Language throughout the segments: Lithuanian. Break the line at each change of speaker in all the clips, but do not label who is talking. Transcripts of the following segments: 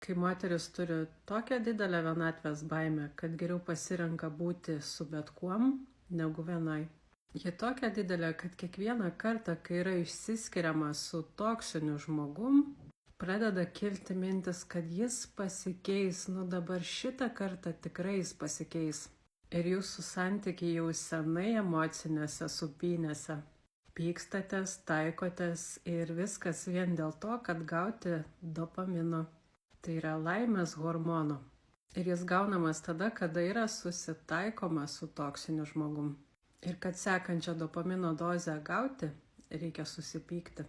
Kai moteris turi tokią didelę vienatvės baimę, kad geriau pasirenka būti su bet kuom negu vienai. Ji tokia didelė, kad kiekvieną kartą, kai yra išsiskiriama su toksiniu žmogum, pradeda kilti mintis, kad jis pasikeis, dabar šitą kartą tikrai jis pasikeis. Ir jūsų santykiai jau senai emocinėse supynėse. Pykstatės, taikotės ir viskas vien dėl to, kad gauti dopamino. Tai yra laimės hormono. Ir jis gaunamas tada, kada yra susitaikoma su toksiniu žmogum. Ir kad sekančią dopamino dozę gauti, reikia susipykti.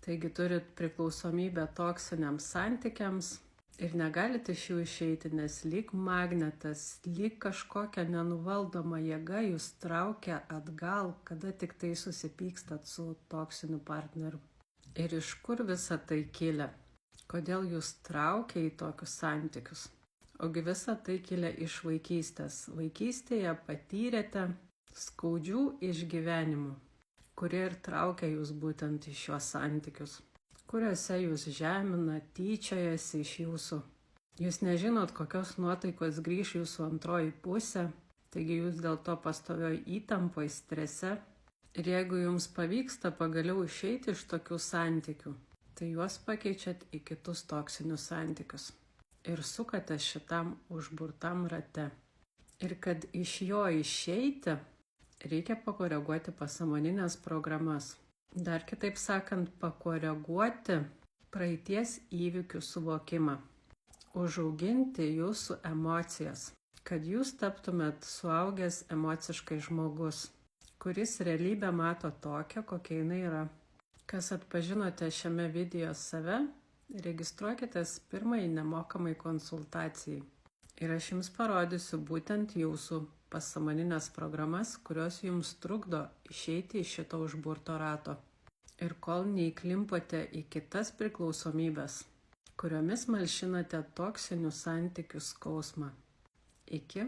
Taigi turit priklausomybę toksiniams santykiams ir negalite iš jų išeiti, nes lyg magnetas, lyg kažkokia nenuvaldoma jėga jūs traukia atgal, kada tik tai susipykstat su toksiniu partneriu. Ir iš kur visa tai kilę? Kodėl jūs traukia į tokius santykius? Ogi visa tai kilę iš vaikystės. Vaikystėje patyrėte skaudžių išgyvenimų, kurie ir traukia jūs būtent į šiuos santykius, kuriuose jūs žemina, tyčiojasi iš jūsų. Jūs nežinot, kokios nuotaikos grįš jūsų antroji pusė, taigi jūs dėl to pastovioj įtampoj, strese. Ir jeigu jums pavyksta pagaliau išeiti iš tokių santykių, tai juos pakeičiat į kitus toksinius santykius ir sukate šitam užburtam rate. Ir kad iš jo išeiti, reikia pakoreguoti pasąmoninės programas. Dar kitaip sakant, pakoreguoti praeities įvykių suvokimą, užauginti jūsų emocijas, kad jūs taptumėt suaugęs emociškai žmogus, kuris realybę mato tokią, kokia jinai yra. Kas atpažinote šiame video save, registruokitės pirmai nemokamai konsultacijai. Ir aš jums parodysiu būtent jūsų pasąmoninės programas, kurios jums trukdo išeiti iš šito užburto rato. Ir kol neįklimpote į kitas priklausomybės, kuriomis malšinate toksinių santykių skausmą. Iki.